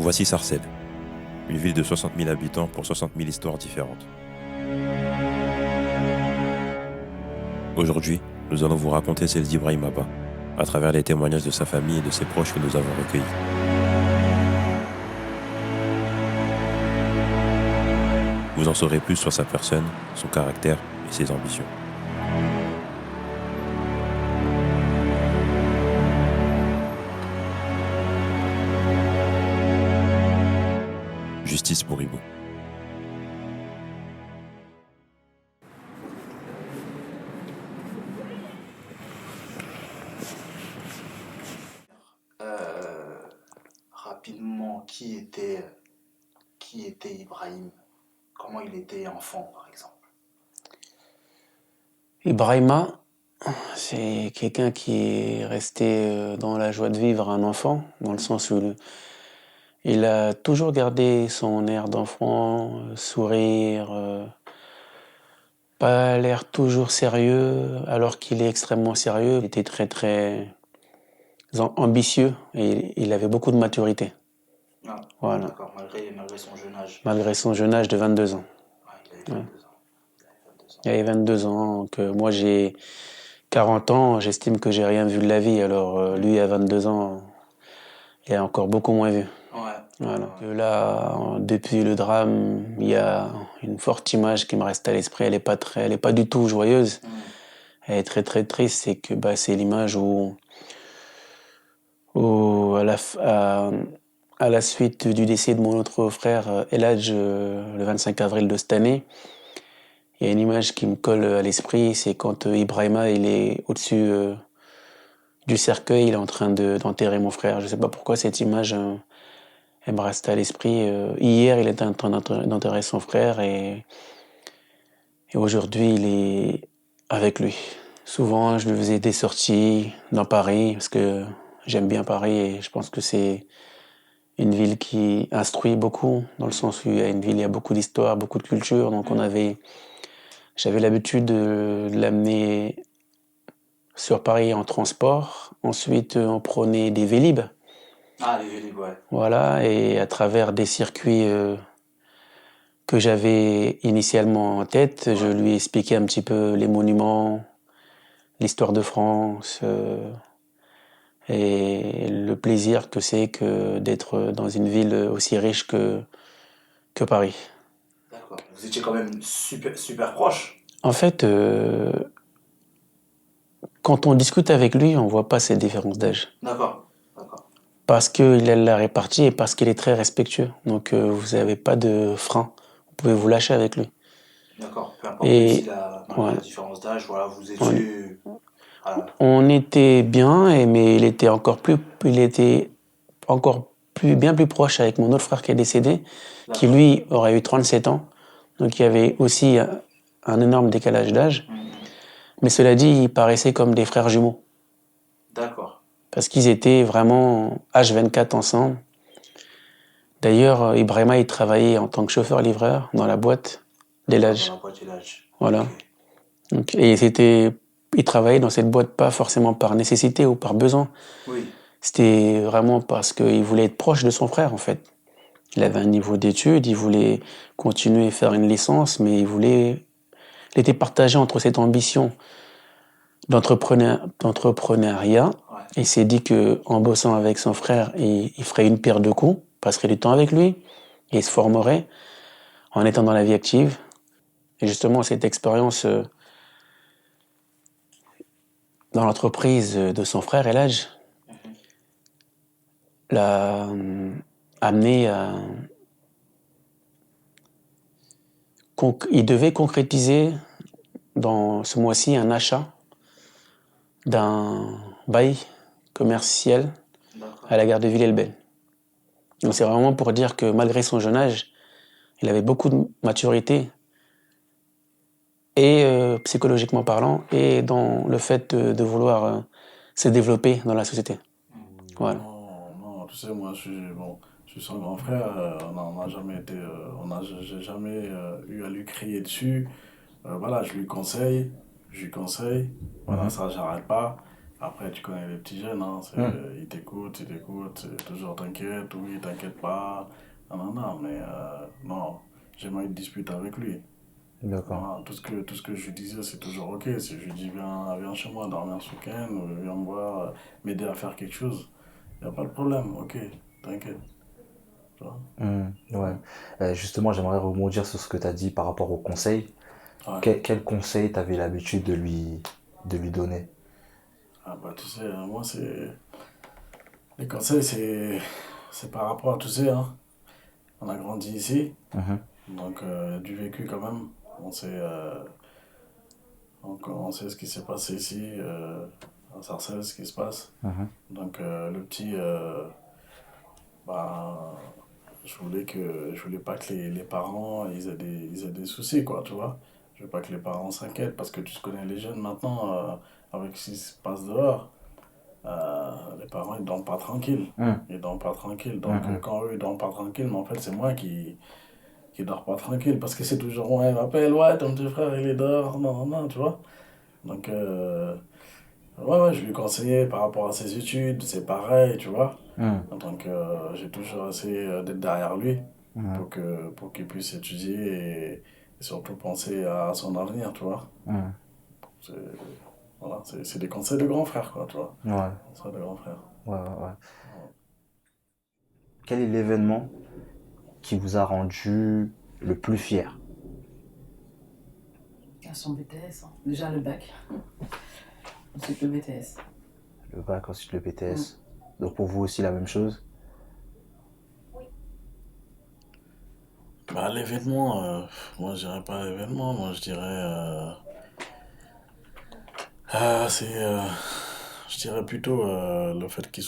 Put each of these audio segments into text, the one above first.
Voici Sarcelles, une ville de 60 000 habitants pour 60 000 histoires différentes. Aujourd'hui, nous allons vous raconter celle d'Ibrahim Abba, à travers les témoignages de sa famille et de ses proches que nous avons recueillis. Vous en saurez plus sur sa personne, son caractère et ses ambitions. Justice pour Ibou. Rapidement, qui était Ibrahim? Comment il était enfant, par exemple? Ibrahima, c'est quelqu'un qui est resté dans la joie de vivre un enfant, dans le sens où il a toujours gardé son air d'enfant, sourire, pas l'air toujours sérieux, alors qu'il est extrêmement sérieux. Il était très très ambitieux et il avait beaucoup de maturité. Ah, Voilà, d'accord, malgré son jeune âge. malgré son jeune âge de 22 ans. Ah, il avait 22 ans. Il avait 22 ans, donc moi j'ai 40 ans, j'estime que j'ai rien vu de la vie, alors lui à 22 ans, il a encore beaucoup moins vu. Ouais. Voilà. Que là, depuis le drame, il y a une forte image qui me reste à l'esprit. Elle est pas du tout joyeuse. Elle est très très triste. C'est que c'est l'image où à la suite du décès de mon autre frère Eladj, le 25 avril de cette année, il y a une image qui me colle à l'esprit. C'est quand Ibrahima il est au-dessus du cercueil, il est en train d'enterrer mon frère. Je sais pas pourquoi cette image. Elle me reste à l'esprit. Hier, il était en train d'enterrer son frère et aujourd'hui, il est avec lui. Souvent, je lui faisais des sorties dans Paris parce que j'aime bien Paris et je pense que c'est une ville qui instruit beaucoup dans le sens où il y a une ville, il y a beaucoup d'histoire, beaucoup de culture. Donc j'avais l'habitude de l'amener sur Paris en transport. Ensuite, on prenait des Vélib. Ah, les Vélib, ouais. Voilà, et à travers des circuits que j'avais initialement en tête, je lui ai expliqué un petit peu les monuments, l'histoire de France et le plaisir que c'est que d'être dans une ville aussi riche que Paris. D'accord. Vous étiez quand même super proches. En fait, quand on discute avec lui, on voit pas cette différence d'âge. D'accord. Parce qu'il a la répartie et parce qu'il est très respectueux. Donc vous n'avez pas de frein. Vous pouvez vous lâcher avec lui. D'accord. Peu importe, même Et malgré ouais, la différence d'âge, voilà, vous étiez... on était bien, mais il était encore bien plus proche avec mon autre frère qui est décédé, qui lui aurait eu 37 ans. Donc il y avait aussi un énorme décalage d'âge. Mais cela dit, ils paraissaient comme des frères jumeaux. D'accord. Parce qu'ils étaient vraiment H24 ensemble. D'ailleurs, Ibrahima, il travaillait en tant que chauffeur-livreur dans la boîte d'Eladj. Dans la boîte Eladj. Voilà. Okay. Donc, il travaillait dans cette boîte pas forcément par nécessité ou par besoin. Oui. C'était vraiment parce qu'il voulait être proche de son frère, en fait. Il avait un niveau d'études, il voulait continuer à faire une licence, mais il était partagé entre cette ambition d'entrepreneuriat. Ouais. Il s'est dit que en bossant avec son frère, il ferait une pierre deux coups, passerait du temps avec lui, et il se formerait en étant dans la vie active. Et justement, cette expérience dans l'entreprise de son frère, Eladj, l'a amené à... Il devait concrétiser dans ce mois-ci un achat d'un bail commercial à la gare de Villers-le-Bel. Donc c'est vraiment pour dire que malgré son jeune âge, il avait beaucoup de maturité et psychologiquement parlant et dans le fait de vouloir se développer dans la société. Voilà. Non, tu sais, moi, je suis son grand frère, on n'a jamais été, j'ai jamais eu à lui crier dessus. Voilà, je lui conseille, voilà, ça, j'arrête pas. Après, tu connais les petits jeunes, hein, ils t'écoutent, c'est toujours t'inquiète, oui, t'inquiète pas, non, non, non, mais non, j'ai jamais eu de dispute avec lui. D'accord. Voilà, tout ce que je lui disais, c'est toujours ok. Si je lui dis, viens chez moi dormir ce week-end, ou viens me voir, m'aider à faire quelque chose, y a pas de problème, ok, t'inquiète, tu vois. Ouais. Mm. Justement, j'aimerais rebondir sur ce que tu as dit par rapport aux conseils. Ouais. Quel conseil tu avais l'habitude de lui donner? Ah bah, tu sais, moi, les conseils, c'est par rapport à, tu sais, hein, on a grandi ici, Mhm, donc du vécu quand même. On sait, on sait ce qui s'est passé ici, à Sarcelles, ce qui se passe. mhm. Donc le petit, bah, je voulais pas que les parents ils aient des soucis, quoi, tu vois. Je veux pas que les parents s'inquiètent parce que tu connais les jeunes maintenant, avec ce qui se passe dehors, les parents ils dorment pas tranquilles. Mhm, Ils dorment pas tranquilles. Donc mhm. quand eux ils dorment pas tranquilles, mais en fait c'est moi qui dors pas tranquille parce que c'est toujours ouais, il m'appelle, ouais, ton petit frère il est dehors, non, non, non, tu vois. Donc ouais, ouais, je lui conseillais par rapport à ses études, c'est pareil, tu vois. Mhm, Donc j'ai toujours essayé d'être derrière lui mhm, pour qu'il puisse étudier et surtout penser à son avenir, tu vois. mhm. C'est, voilà, c'est des conseils de grand frère, quoi, tu vois. Ouais, Conseils de grand frère. ouais, ouais, ouais. Quel est l'événement qui vous a rendu le plus fier? À son BTS, hein. Déjà le bac, ensuite le BTS. Le bac, ensuite le Mm. BTS. Donc pour vous aussi la même chose? Bah, l'événement, moi je dirais pas l'événement, moi je dirais. C'est. Je dirais plutôt le fait qu'il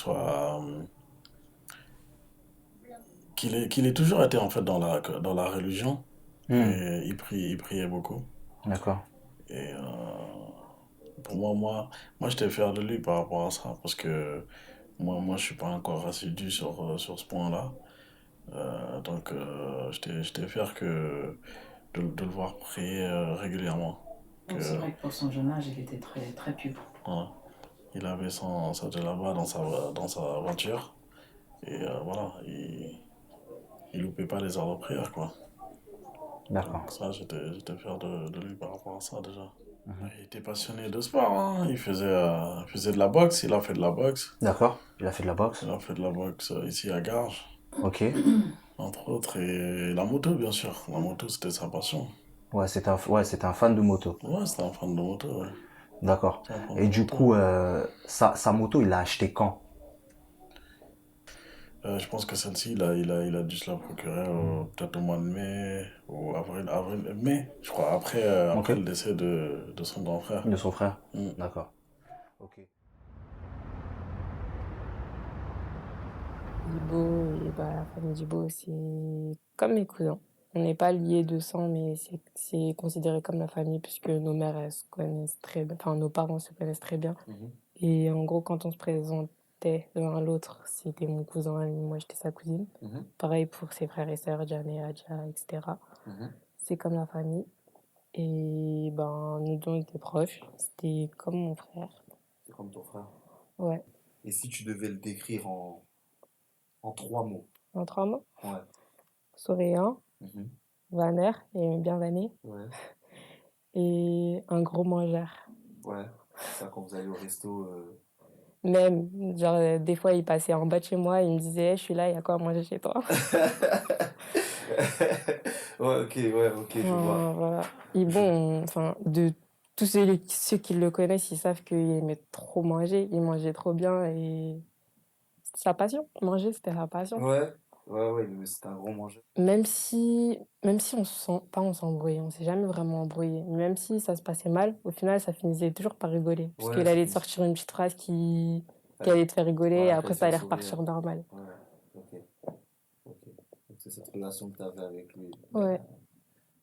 ait toujours été en fait dans la religion. Hmm, Et il priait beaucoup. d'accord. Et pour moi j'étais fier de lui par rapport à ça. Parce que moi je suis pas encore assidu sur ce point-là. Donc j'étais fier de le voir prier régulièrement. Que, C'est vrai que pour son jeune âge, il était très, très pur. voilà, il avait sa djellaba dans sa voiture. Et voilà, il loupait pas les heures de prière, quoi. D'accord. Donc ça, j'étais fier de lui par rapport à ça déjà. Il était passionné de sport, hein. Il faisait de la boxe, il a fait de la boxe. D'accord. Il a fait de la boxe. Il a fait de la boxe ici à Garges, Ok. entre autres. Et la moto, bien sûr. La moto, c'était sa passion. Ouais, c'était un fan de moto. Ouais, c'était un fan de moto, ouais. D'accord. C'était un fan de Et du moto. coup, sa moto, il l'a acheté quand? Je pense que celle-ci, il a dû se la procurer peut-être au mois de mai ou mai, je crois, Ok. après le décès de son grand frère. De son frère. Mm. D'accord. Ok. Djibo et bah, la famille Djibo, c'est comme mes cousins. On n'est pas liés de sang, mais c'est considéré comme la famille puisque nos mères, elles se connaissent très bien, enfin nos parents se connaissent très bien. Et en gros, quand on se présentait l'un à l'autre, c'était mon cousin et moi j'étais sa cousine. Pareil pour ses frères et sœurs, Diane, Adja, etc. C'est comme la famille. Et ben, nous deux, on était proches. C'était comme mon frère. C'est comme ton frère. Ouais. Et si tu devais le décrire en trois mots? En 3 mots, Ouais. souriant, Mhm. vanner, et bien vanné, Ouais. et un gros mangeur. Ouais. Ça, quand vous allez au resto. Même, genre, des fois, il passait en bas de chez moi, il me disait, je suis là, il y a quoi à manger chez toi? Ouais, ok, je vois. Voilà. Et bon, enfin, de tous ceux qui le connaissent, ils savent qu'il aimait trop manger, il mangeait trop bien et c'était sa passion. Manger, c'était sa passion. Ouais, mais c'est un gros mangeur. Même si on s'embrouillait, on s'est jamais vraiment embrouillé. Même si ça se passait mal, au final, ça finissait toujours par rigoler. Parce Ouais, qu'il ça allait te finit. sortir une petite phrase qui Ouais, allait te faire rigoler, et qui après allait ça faire allait sourire. repartir normal. Ouais, ok. Ok. Donc c'est cette relation que tu avais avec lui. Ouais.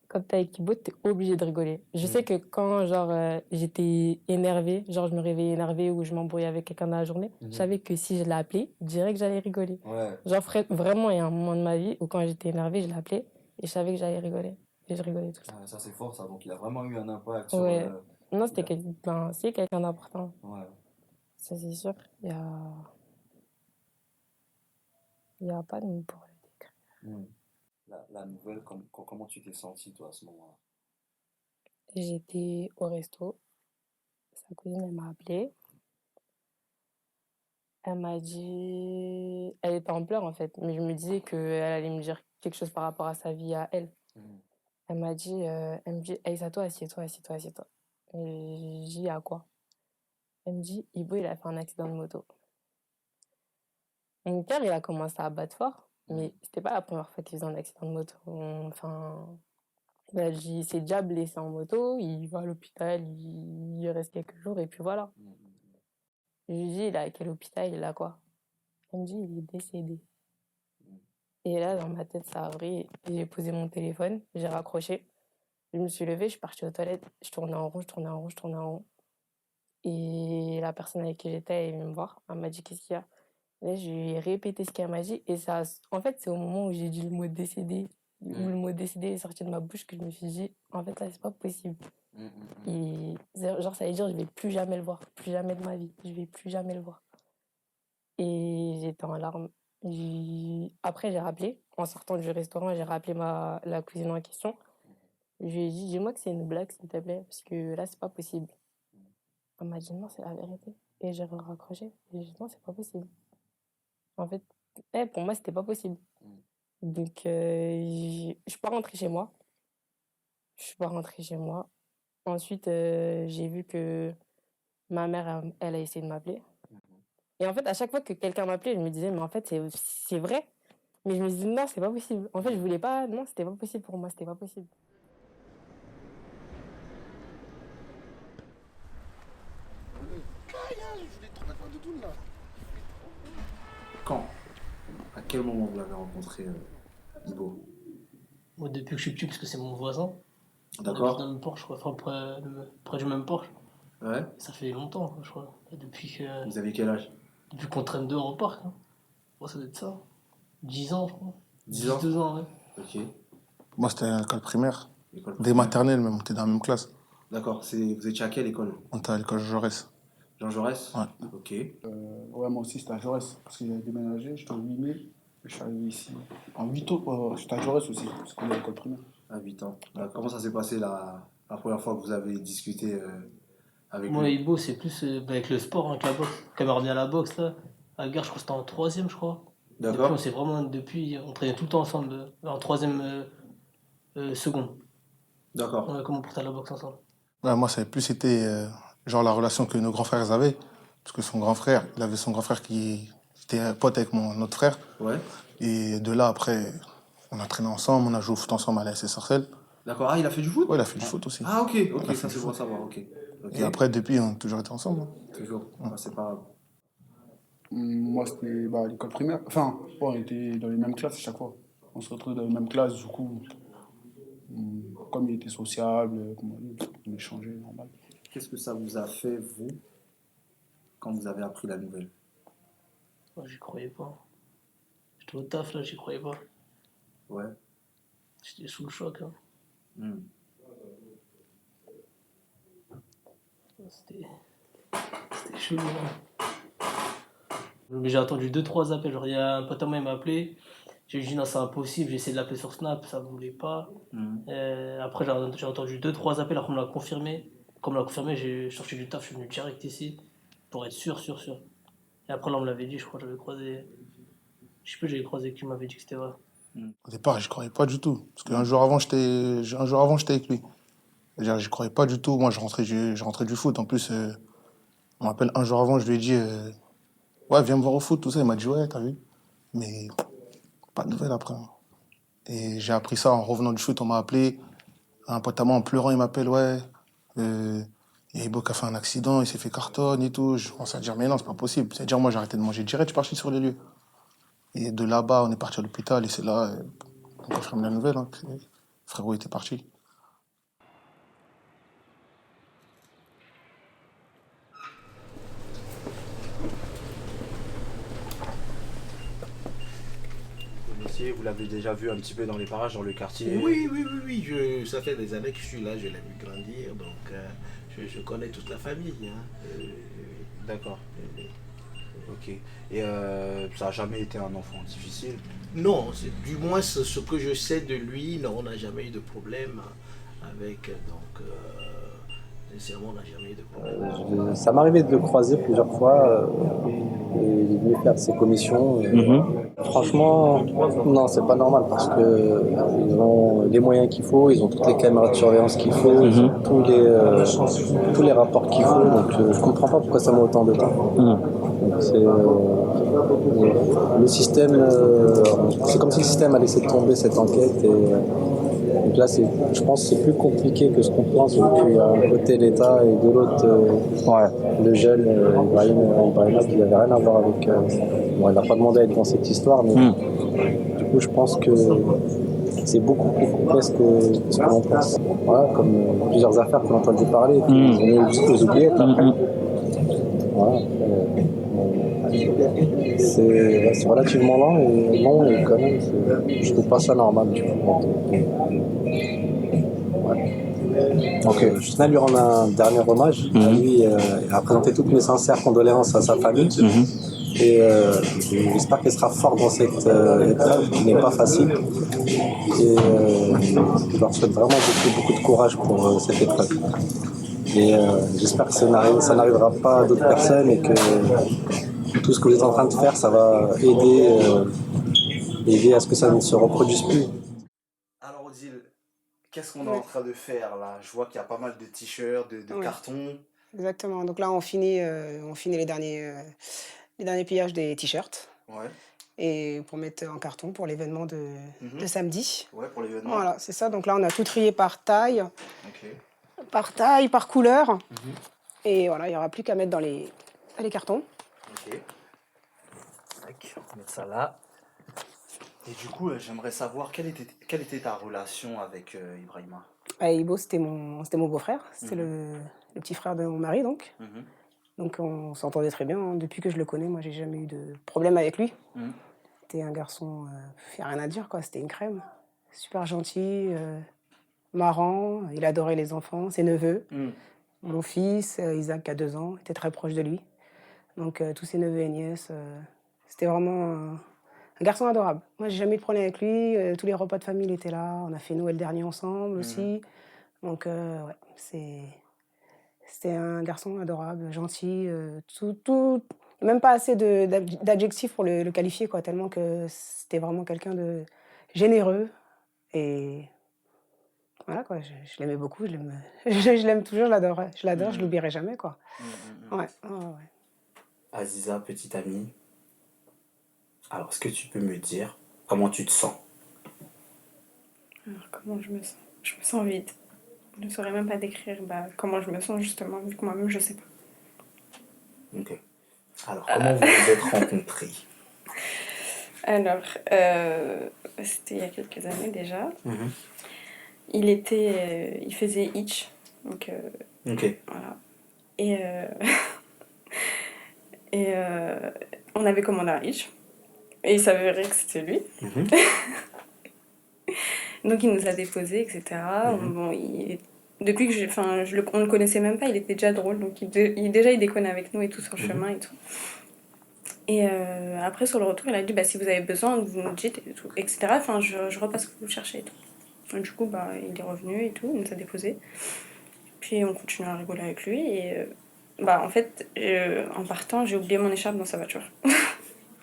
Quand t'es avec Thibaut, t'es obligé de rigoler. Je sais que quand, genre, j'étais énervée, genre, je me réveillais énervée ou je m'embrouillais avec quelqu'un dans la journée, je savais que si je l'appelais, je dirais que j'allais rigoler. Ouais. Genre, vraiment, il y a un moment de ma vie où quand j'étais énervée, je l'appelais et je savais que j'allais rigoler. Et je rigolais tout le temps. Ah, ça, c'est fort, ça. Donc il a vraiment eu un impact sur. Ouais. Non, Il a- c'est quelqu'un d'important. Ouais. Ça, c'est sûr. Il y a pas de mots pour le décrire. La nouvelle, comment tu t'es senti, toi, à ce moment-là? J'étais au resto. Sa cousine, elle m'a appelée. Elle m'a dit... Elle était en pleurs, en fait. Mais je me disais qu'elle allait me dire quelque chose par rapport à sa vie à elle. Elle me dit, Aïssato, assieds-toi, assieds-toi, assieds-toi. Et j'ai dit, à quoi? Elle me dit, Ibo, il a fait un accident de moto. Mon cœur, il a commencé à battre fort, mais c'était pas la première fois qu'il faisait un accident de moto. Il s'est déjà blessé en moto, il va à l'hôpital, il y reste quelques jours, et puis voilà. Je lui dis, il est à quel hôpital, il a quoi? Elle me dit, il est décédé. Et là, dans ma tête, ça a vrillé. J'ai posé mon téléphone, j'ai raccroché. Je me suis levée, je suis partie aux toilettes, je tournais en rond, je tournais en rond, je tournais en rond. Et la personne avec qui j'étais, elle est venue me voir, elle m'a dit, qu'est-ce qu'il y a? Là, je lui ai répété ce qu'elle m'a dit. Et ça, en fait, c'est au moment où j'ai dit le mot décédé, où le mot décédé est sorti de ma bouche, que je me suis dit, en fait, là, c'est pas possible. Et genre, ça veut dire, je vais plus jamais le voir. Plus jamais de ma vie. Je vais plus jamais le voir. Et j'étais en larmes. Après, j'ai rappelé. En sortant du restaurant, j'ai rappelé la cousine en question. Je lui ai dit, dis-moi que c'est une blague, s'il te plaît, parce que là, c'est pas possible. Elle m'a dit, non, c'est la vérité. Et j'ai raccroché. J'ai dit, non, c'est pas possible. En fait, pour moi, c'était pas possible. Donc, je suis pas rentrée chez moi. Ensuite, j'ai vu que ma mère, elle a essayé de m'appeler. Et en fait, à chaque fois que quelqu'un m'appelait, je me disais, mais en fait, c'est vrai. Mais je me disais, non, c'est pas possible. En fait, je voulais pas. Non, c'était pas possible pour moi, c'était pas possible. Quand? À quel moment vous l'avez rencontré, Ibo? Moi, depuis que je suis petit, parce que c'est mon voisin. D'accord. Dans le même Porsche, je crois. Enfin, près du même Porsche. Ouais. Ça fait longtemps, je crois. Vous avez quel âge? Depuis qu'on traîne dehors au parc. Hein. Bon, ça doit être ça. 10 ans, je crois. 10 ans? 12 ans, ouais. Ok. Moi, c'était à l'école primaire. École Dès primaire. maternelle, même, on était dans la même classe. D'accord. Vous étiez à quelle école? On était à l'école Jaurès. Jean Jaurès? Ouais. Ok. Ouais, moi aussi, c'était à Jaurès. Parce que j'avais déménagé, j'étais au 8 mai. Je suis arrivé ici. En 8 ans, j'étais à Jaurès aussi, parce qu'on est à l'école primaire. À 8 ans. Comment ça s'est passé la première fois que vous avez discuté avec Moi, lui? Ibo, c'est plus avec le sport, avec la boxe. Quand il m'a revenu à la boxe, là, à la gare, je crois que c'était en 3e, je crois. D'accord. Depuis, on traînait tout le temps ensemble, en 3e seconde. D'accord. Ouais, comment on portait à la boxe ensemble. Ouais, moi, ça avait plus été genre la relation que nos grands frères avaient. Parce que son grand frère, il avait son grand frère qui était pote avec notre frère. Ouais. Et de là, après, on a traîné ensemble, on a joué au foot ensemble à la SS Sarcelles. D'accord. Ah, il a fait du foot? Ouais, il a fait du foot aussi. Ah, ok. Il a Ok, fait ça du c'est bon à foot. savoir. Ok. Et après, depuis, on a toujours été ensemble. Hein. Toujours. Ouais. C'est pas grave. Moi, c'était à l'école primaire. Enfin, on était dans les mêmes classes à chaque fois. On se retrouvait dans les mêmes classes, du coup, comme il était sociable, on échangeait, normal. Qu'est-ce que ça vous a fait, vous, quand vous avez appris la nouvelle? Moi, j'y croyais pas. J'étais au taf, là, j'y croyais pas. Ouais. J'étais sous le choc. Hein. C'était chelou. Hein. Mais j'ai attendu 2-3 appels. Genre, il y a un pote à moi, il m'a appelé. J'ai dit non, c'est impossible. J'ai essayé de l'appeler sur Snap, ça ne voulait pas. Après, j'ai entendu 2-3 appels. Après, on me l'a confirmé. Comme on l'a confirmé, j'ai sorti du taf, je suis venu direct ici pour être sûr. Et après, là, on me l'avait dit, je crois, j'avais croisé. Je sais plus, j'avais croisé qui m'avait dit que c'était vrai. Au départ, je croyais pas du tout. Parce qu'un jour avant, j'étais avec lui. C'est-à-dire, je croyais pas du tout. Moi, je rentrais du foot. En plus, on m'appelle un jour avant, je lui ai dit ouais, viens me voir au foot, tout ça. Il m'a dit ouais, t'as vu. Mais pas de nouvelles après. Et j'ai appris ça en revenant du foot. On m'a appelé. Un pote à moi en pleurant, il m'appelle ouais. Il y a Ibo qui a fait un accident, il s'est fait cartonne et tout. Je commence à dire mais non, c'est pas possible. C'est-à-dire, moi, j'ai arrêté de manger direct, je suis parti sur les lieux. Et de là-bas, on est parti à l'hôpital et c'est là qu'on confirme la nouvelle, hein, que frérot était parti. Vous l'avez déjà vu un petit peu dans les parages, dans le quartier? Oui. Ça fait des années que je suis là, je l'ai vu grandir, donc je connais toute la famille. Hein. D'accord. Ok. Et ça n'a jamais été un enfant difficile? Non, du moins ce que je sais de lui, non, on n'a jamais eu de problème avec. Donc, sincèrement, on n'a jamais eu de problème. Ça m'arrivait de le croiser plusieurs fois. Il est venu faire ses commissions. Franchement, non, c'est pas normal parce que ils ont les moyens qu'il faut, ils ont toutes les caméras de surveillance qu'il faut, ils ont tous les rapports qu'il faut. Donc je comprends pas pourquoi ça met autant de temps. Donc, le système, c'est comme si le système a laissé tomber cette enquête. Donc là, je pense que c'est plus compliqué que ce qu'on pense, vu qu'il y a un côté l'État et de l'autre le jeune Ibrahima qui n'avait rien à voir avec. Bon, il n'a pas demandé à être dans cette histoire, mais du coup, je pense que c'est beaucoup plus complexe que ce que l'on pense. Voilà, comme plusieurs affaires qu'on a entendu parler, puis on est aux oubliettes après. Voilà, c'est relativement lent et long, et quand même, je trouve pas ça normal. Donc, je tenais à lui rendre un dernier hommage. À lui, à présenter toutes mes sincères condoléances à sa famille. Et j'espère qu'elle sera forte dans cette épreuve qui n'est pas facile. Et je leur souhaite vraiment beaucoup de courage pour cette épreuve. Et j'espère que ça n'arrivera pas à d'autres personnes et que tout ce que vous êtes en train de faire, ça va aider à ce que ça ne se reproduise plus. Alors Odile, qu'est-ce qu'on est en train de faire là? Je vois qu'il y a pas mal de t-shirts, de cartons. Exactement. Donc là, on finit les derniers pliages des t-shirts. Ouais. Et pour mettre en carton pour l'événement de samedi. Ouais, pour l'événement. Voilà, c'est ça. Donc là, on a tout trié par taille, Ok. par couleur. Et voilà, il n'y aura plus qu'à mettre dans les cartons. Ok. Tac, on va mettre ça là. Et du coup, j'aimerais savoir quelle était ta relation avec Ibrahima? Ibo, c'était mon beau-frère. C'était le petit frère de mon mari, donc. Donc on s'entendait très bien. Depuis que je le connais, moi, j'ai jamais eu de problème avec lui. C'était un garçon, il n'y a rien à dire, quoi. C'était une crème. Super gentil, marrant. Il adorait les enfants, ses neveux. Mon fils, Isaac, qui a 2 ans, était très proche de lui. Donc tous ses neveux et nièces, c'était vraiment un garçon adorable. Moi, j'ai jamais eu de problème avec lui. Tous les repas de famille, il était là. On a fait Noël dernier ensemble aussi. Donc ouais, c'était un garçon adorable, gentil, tout. Même pas assez d'adjectifs pour le qualifier, quoi, tellement que c'était vraiment quelqu'un de généreux. Et voilà, quoi, je l'aimais beaucoup, je l'aime toujours, je l'adore, je l'oublierai jamais, quoi. Ouais. Aziza, petite amie, alors est-ce que tu peux me dire comment tu te sens? Alors, comment je me sens? Je me sens vide. Je ne saurais même pas décrire comment je me sens, justement, vu que moi-même, je sais pas. Ok. Alors, comment vous vous êtes rencontrés? Alors, c'était il y a quelques années déjà. Il faisait Hitch. Donc, voilà. Et on avait commandé un Hitch. Et il s'avérait que c'était lui. Donc il nous a déposés, etc. Bon, depuis que on le connaissait même pas, il était déjà drôle. Donc il déconnait avec nous et tout sur le chemin et tout. Et après, sur le retour, il a dit si vous avez besoin, vous nous dites, et tout, etc. Enfin, je repasse ce que vous cherchez et tout. Donc, du coup, il est revenu et tout, il nous a déposés. Puis on continue à rigoler avec lui. Et en fait, en partant, j'ai oublié mon écharpe dans sa voiture.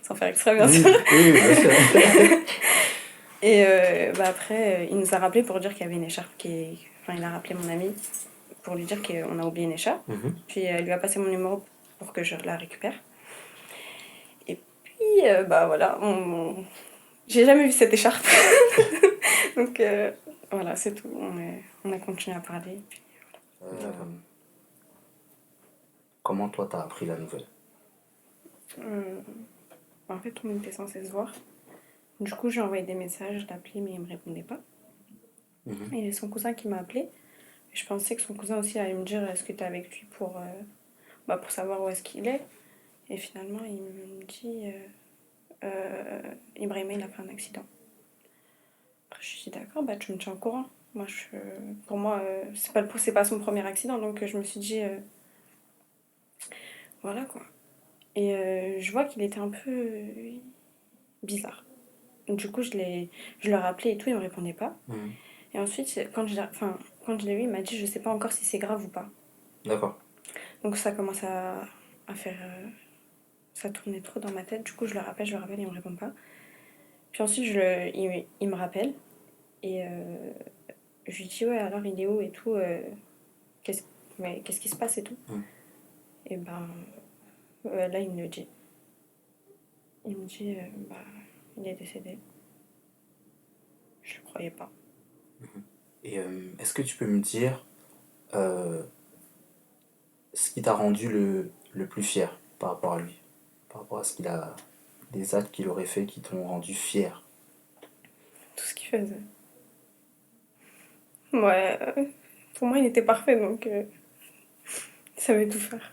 Sans faire exprès, bien sûr. Oui, bien sûr. Et après, il nous a rappelé pour dire qu'il y avait une écharpe il a rappelé mon ami pour lui dire qu'on a oublié une écharpe. Puis il lui a passé mon numéro pour que je la récupère. Et puis, voilà, j'ai jamais vu cette écharpe. Donc, voilà, c'est tout. On a continué à parler. Puis, voilà. Comment toi, t'as appris la nouvelle? En fait, on était censé se voir. Du coup, j'ai envoyé des messages, je l'appelais, mais il me répondait pas. Et j'ai son cousin qui m'a appelé. Je pensais que son cousin aussi allait me dire est-ce que tu es avec lui pour savoir où est-ce qu'il est. Et finalement, il me dit Ibrahima, il a fait un accident. Après, je suis dit d'accord, tu me tiens au courant. Pour moi, c'est pas son premier accident, donc je me suis dit Voilà quoi. Et je vois qu'il était un peu bizarre. Donc, du coup, je le rappelais et tout, il me répondait pas. Et ensuite, quand je l'ai vu, il m'a dit je sais pas encore si c'est grave ou pas. D'accord. Donc ça commence à faire. Ça tournait trop dans ma tête. Du coup, je le rappelle, il me répond pas. Puis ensuite, il me rappelle. Et je lui dis ouais, alors il est où et tout. Qu'est-ce qui se passe et tout. Et ben là, il me le dit. Il me dit il est décédé. Je le croyais pas. Et est-ce que tu peux me dire ce qui t'a rendu le plus fier par rapport à lui? Par rapport à les actes qu'il aurait fait qui t'ont rendu fier? Tout ce qu'il faisait. Ouais, pour moi, il était parfait, donc il savait tout faire.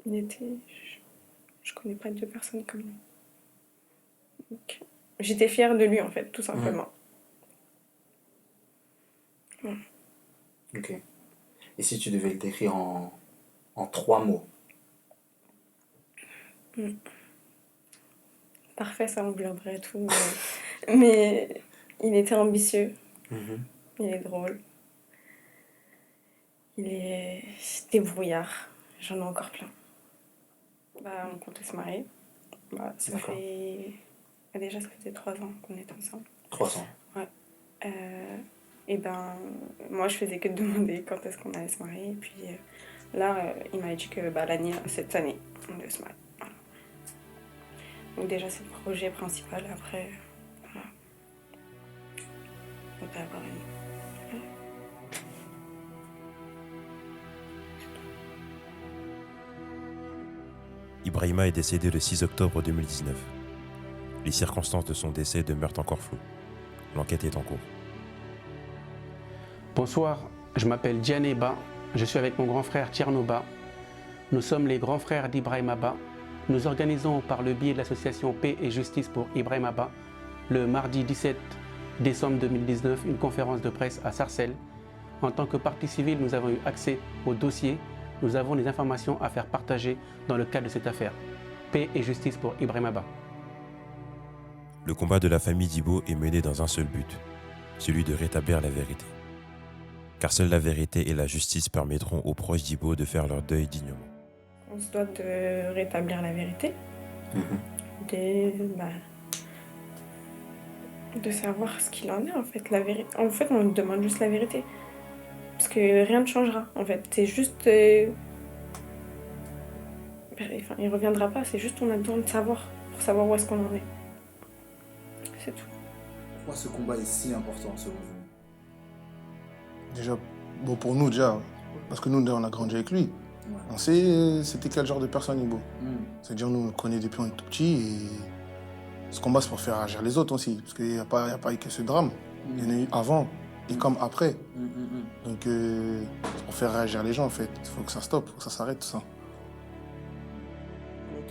Je connais pas deux personnes comme lui. Donc, j'étais fière de lui, en fait, tout simplement. Ouais. Ok. Et si tu devais le décrire en 3 mots? Parfait, ça engloberait tout. Mais il était ambitieux. Il est drôle. Il est débrouillard. J'en ai encore plein. On comptait se marier. Ça fait... déjà, ça faisait 3 ans qu'on était ensemble. 3 ans? Ouais. Et moi, je faisais que demander quand est-ce qu'on allait se marier. Et puis là, il m'a dit que cette année, on devait se marier. Voilà. Donc déjà, c'est le projet principal. Après, voilà. On peut avoir une... Ibrahima est décédé le 6 octobre 2019. Les circonstances de son décès demeurent encore floues. L'enquête est en cours. Bonsoir, je m'appelle Diane Ba, je suis avec mon grand frère Tierno Ba. Nous sommes les grands frères d'Ibrahima Ba. Nous organisons par le biais de l'association Paix et Justice pour Ibrahima Ba le mardi 17 décembre 2019 une conférence de presse à Sarcelles. En tant que partie civile, nous avons eu accès au dossier. Nous avons des informations à faire partager dans le cadre de cette affaire. Paix et Justice pour Ibrahima Ba. Le combat de la famille Djibo est mené dans un seul but, celui de rétablir la vérité. Car seule la vérité et la justice permettront aux proches d'Ibo de faire leur deuil dignement. On se doit de rétablir la vérité. De savoir ce qu'il en est, en fait. En fait, on demande juste la vérité. Parce que rien ne changera, en fait. C'est juste... il reviendra pas, c'est juste on a besoin de savoir, pour savoir où est-ce qu'on en est. C'est tout. Pourquoi ce combat est si important, selon vous? Déjà, bon pour nous déjà, parce que nous on a grandi avec lui. Ouais. On sait c'était quel genre de personne Ibo. C'est-à-dire nous on le connaît depuis on est tout petit et ce combat c'est pour faire agir les autres aussi. Parce qu'il n'y a pas eu que ce drame. Il y en a eu avant et comme après. Donc c'est pour faire réagir les gens en fait. Il faut que ça stoppe, il faut que ça s'arrête tout ça.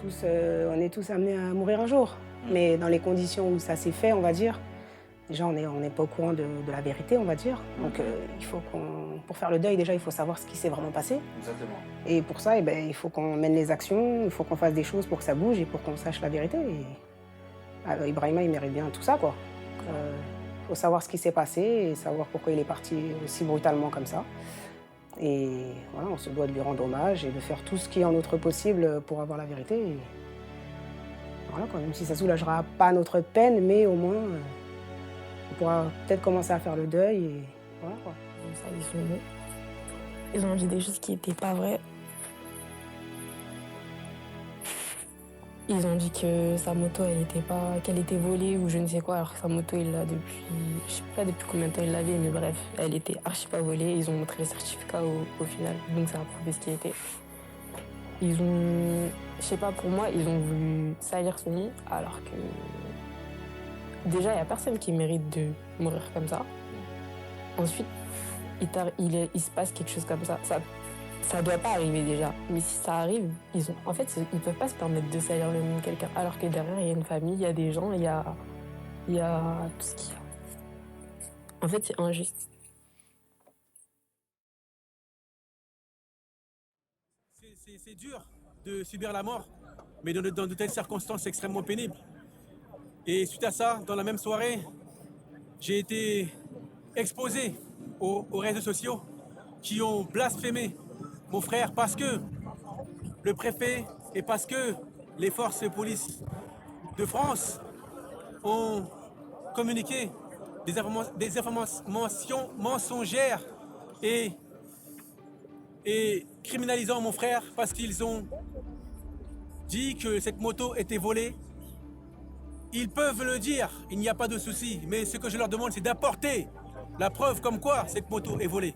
On est tous amenés à mourir un jour. Mais dans les conditions où ça s'est fait, on va dire, déjà on n'est pas au courant de la vérité, on va dire. Donc il faut pour faire le deuil, déjà il faut savoir ce qui s'est vraiment passé. Exactement. Et pour ça, il faut qu'on mène les actions, il faut qu'on fasse des choses pour que ça bouge et pour qu'on sache la vérité. Et... Ibrahima, il mérite bien tout ça, quoi. Il faut savoir ce qui s'est passé et savoir pourquoi il est parti aussi brutalement comme ça. Et voilà, on se doit de lui rendre hommage et de faire tout ce qui est en notre possible pour avoir la vérité. Et voilà, quoi, même si ça ne soulagera pas notre peine, mais au moins, on pourra peut-être commencer à faire le deuil. Et voilà, quoi. Ils ont dit des choses qui n'étaient pas vraies. Ils ont dit que sa moto, qu'elle était volée ou je ne sais quoi, alors que sa moto, il l'a depuis, je sais pas depuis combien de temps il l'avait, mais bref, elle était archi pas volée. Ils ont montré les certificats au final, donc ça a prouvé ce qui était. Ils ont, je sais pas, pour moi, ils ont voulu salir son nom, alors que déjà, il n'y a personne qui mérite de mourir comme ça. Ensuite, il se passe quelque chose comme ça. Ça doit pas arriver déjà. Mais si ça arrive, ils peuvent pas se permettre de salir le nom de quelqu'un. Alors que derrière, il y a une famille, il y a des gens, il y a tout ce qu'il y a. En fait, c'est injuste. c'est dur de subir la mort, mais dans de telles circonstances extrêmement pénibles. Et suite à ça, dans la même soirée, j'ai été exposé aux réseaux sociaux qui ont blasphémé mon frère parce que le préfet et parce que les forces de police de France ont communiqué des informations mensongères et criminalisant mon frère parce qu'ils ont dit que cette moto était volée. Ils peuvent le dire, il n'y a pas de souci, mais ce que je leur demande, c'est d'apporter la preuve comme quoi cette moto est volée.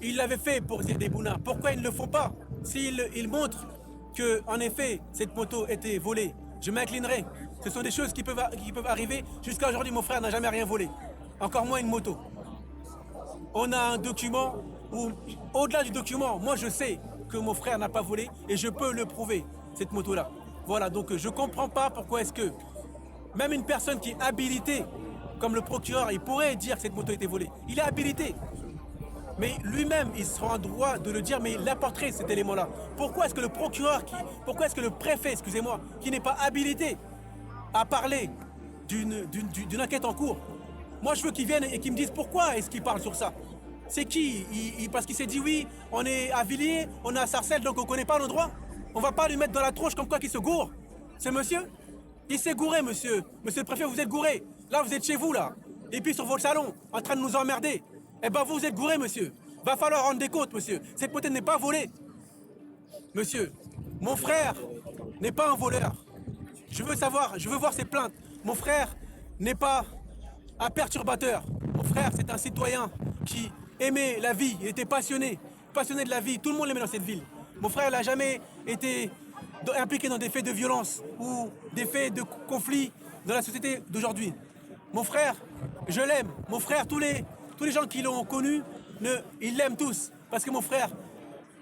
Ils l'avaient fait pour Ziad Bouna. Pourquoi ils ne le font pas? S'ils montrent que, en effet, cette moto était volée, je m'inclinerai. Ce sont des choses qui peuvent arriver. Jusqu'à aujourd'hui, mon frère n'a jamais rien volé. Encore moins une moto. On a un document où, au-delà du document, moi je sais que mon frère n'a pas volé et je peux le prouver, cette moto-là. Voilà, donc je comprends pas pourquoi est-ce que même une personne qui est habilitée, comme le procureur, il pourrait dire que cette moto était volée. Il est habilité. Mais lui-même, il sera en droit de le dire, mais il apporterait cet élément-là. Pourquoi est-ce que le procureur, pourquoi est-ce que le préfet, excusez-moi, qui n'est pas habilité à parler d'une enquête en cours, moi je veux qu'il vienne et qu'il me dise pourquoi est-ce qu'il parle sur ça. C'est qui? Parce qu'il s'est dit oui, on est à Villiers, on est à Sarcelles, donc on ne connaît pas nos droits. On va pas lui mettre dans la tronche comme quoi qu'il se gourre. C'est monsieur? Il s'est gouré, monsieur. Monsieur le préfet, vous êtes gouré. Là, vous êtes chez vous, là. Et puis sur votre salon, en train de nous emmerder. Eh ben, vous êtes gouré, monsieur. Va falloir rendre des comptes, monsieur. Cette moto n'est pas volée. Monsieur, mon frère n'est pas un voleur. Je veux voir ses plaintes. Mon frère n'est pas un perturbateur. Mon frère, c'est un citoyen qui aimait la vie. Il était passionné de la vie. Tout le monde l'aimait dans cette ville. Mon frère n'a jamais été impliqué dans des faits de violence ou des faits de conflit dans la société d'aujourd'hui. Mon frère, je l'aime. Mon frère, tous les gens qui l'ont connu, ils l'aiment tous. Parce que mon frère,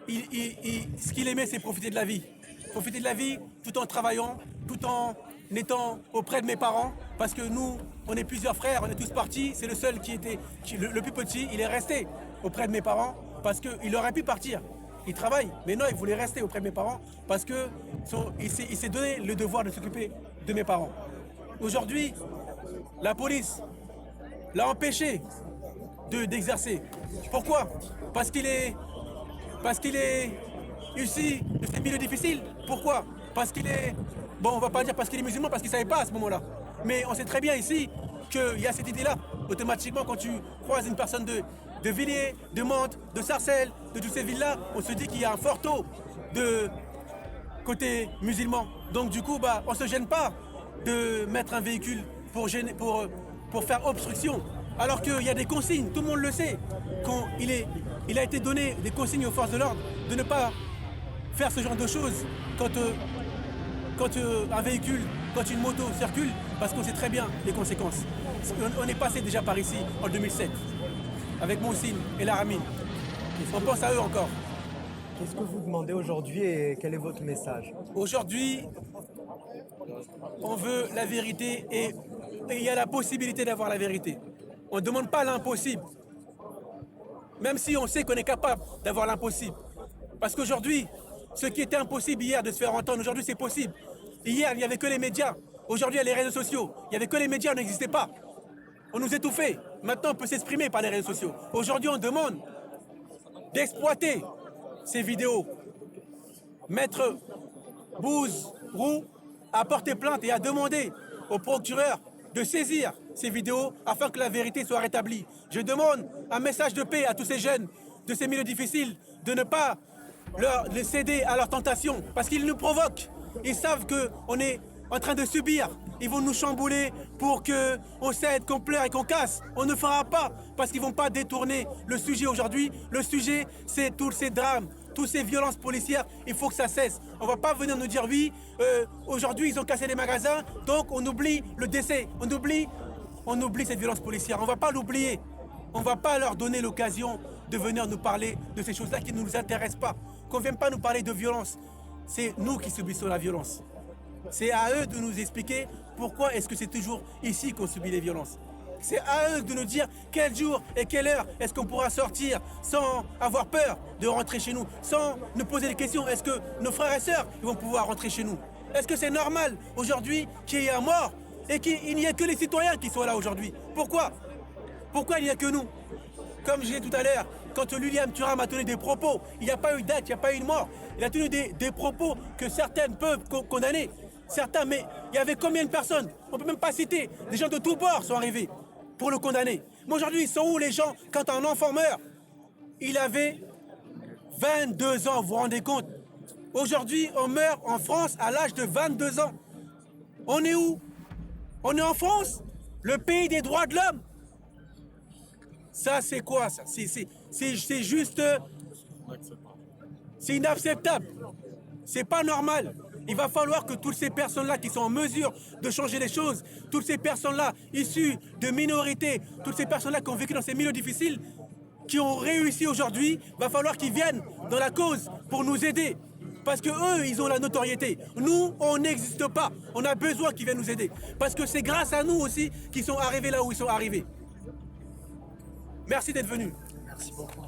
ce qu'il aimait, c'est profiter de la vie. Profiter de la vie tout en travaillant, tout en étant auprès de mes parents. Parce que nous, on est plusieurs frères, on est tous partis. C'est le seul le plus petit, il est resté auprès de mes parents parce qu'il aurait pu partir. Il travaille, mais non, il voulait rester auprès de mes parents parce qu'il s'est donné le devoir de s'occuper de mes parents. Aujourd'hui, la police l'a empêché d'exercer. Pourquoi? Parce qu'il est issu de ces milieux difficiles. Pourquoi? Parce qu'il est... Bon, on va pas dire parce qu'il est musulman, parce qu'il ne savait pas à ce moment-là. Mais on sait très bien ici qu'il y a cette idée-là. Automatiquement, quand tu croises une personne de Villiers, de Mantes, de Sarcelles, de toutes ces villes-là, on se dit qu'il y a un fort taux de côté musulman. Donc du coup, on ne se gêne pas de mettre un véhicule pour faire obstruction. Alors qu'il y a des consignes, tout le monde le sait. Quand il a été donné des consignes aux forces de l'ordre de ne pas faire ce genre de choses quand un véhicule, quand une moto circule, parce qu'on sait très bien les conséquences. On est passé déjà par ici en 2007. Avec Moussine et Laramine. On pense à eux encore. Qu'est-ce que vous demandez aujourd'hui et quel est votre message? Aujourd'hui, on veut la vérité et il y a la possibilité d'avoir la vérité. On ne demande pas l'impossible. Même si on sait qu'on est capable d'avoir l'impossible. Parce qu'aujourd'hui, ce qui était impossible hier de se faire entendre, aujourd'hui c'est possible. Hier, il n'y avait que les médias. Aujourd'hui, il y a les réseaux sociaux. Il n'y avait que les médias, on n'existait pas. On nous étouffait. Maintenant, on peut s'exprimer par les réseaux sociaux. Aujourd'hui, on demande d'exploiter ces vidéos. Maître Bouze Roux a porté plainte et a demandé au procureur de saisir ces vidéos afin que la vérité soit rétablie. Je demande un message de paix à tous ces jeunes de ces milieux difficiles de ne pas les céder à leurs tentations parce qu'ils nous provoquent. Ils savent qu'on est en train de subir. Ils vont nous chambouler pour qu'on cède, qu'on pleure et qu'on casse. On ne fera pas parce qu'ils ne vont pas détourner le sujet aujourd'hui. Le sujet, c'est tous ces drames, toutes ces violences policières. Il faut que ça cesse. On ne va pas venir nous dire oui, aujourd'hui ils ont cassé les magasins, donc on oublie le décès. On oublie cette violence policière. On ne va pas l'oublier. On ne va pas leur donner l'occasion de venir nous parler de ces choses-là qui ne nous intéressent pas. Qu'on ne vienne pas nous parler de violence. C'est nous qui subissons la violence. C'est à eux de nous expliquer pourquoi est-ce que c'est toujours ici qu'on subit les violences. c'est à eux de nous dire quel jour et quelle heure est-ce qu'on pourra sortir sans avoir peur de rentrer chez nous, sans nous poser des questions. Est-ce que nos frères et sœurs ils vont pouvoir rentrer chez nous? Est-ce que c'est normal aujourd'hui qu'il y ait un mort et qu'il n'y ait que les citoyens qui soient là aujourd'hui? Pourquoi? Pourquoi il n'y a que nous? Comme je l'ai dit tout à l'heure, quand William Thuram a tenu des propos, il n'y a pas eu d'acte, il n'y a pas eu de mort. Il a tenu des propos que certaines peuvent condamner. Certains, mais il y avait combien de personnes? On ne peut même pas citer. Des gens de tous bords sont arrivés pour le condamner. Mais aujourd'hui, ils sont où les gens quand un enfant meurt? Il avait 22 ans, vous vous rendez compte? Aujourd'hui, on meurt en France à l'âge de 22 ans. On est où? On est en France? Le pays des droits de l'homme? Ça, c'est quoi ça? C'est juste... C'est inacceptable. C'est pas normal. Il va falloir que toutes ces personnes-là qui sont en mesure de changer les choses, toutes ces personnes-là issues de minorités, toutes ces personnes-là qui ont vécu dans ces milieux difficiles, qui ont réussi aujourd'hui, va falloir qu'ils viennent dans la cause pour nous aider. Parce que eux, ils ont la notoriété. Nous, on n'existe pas. On a besoin qu'ils viennent nous aider. Parce que c'est grâce à nous aussi qu'ils sont arrivés là où ils sont arrivés. Merci d'être venus. Merci beaucoup.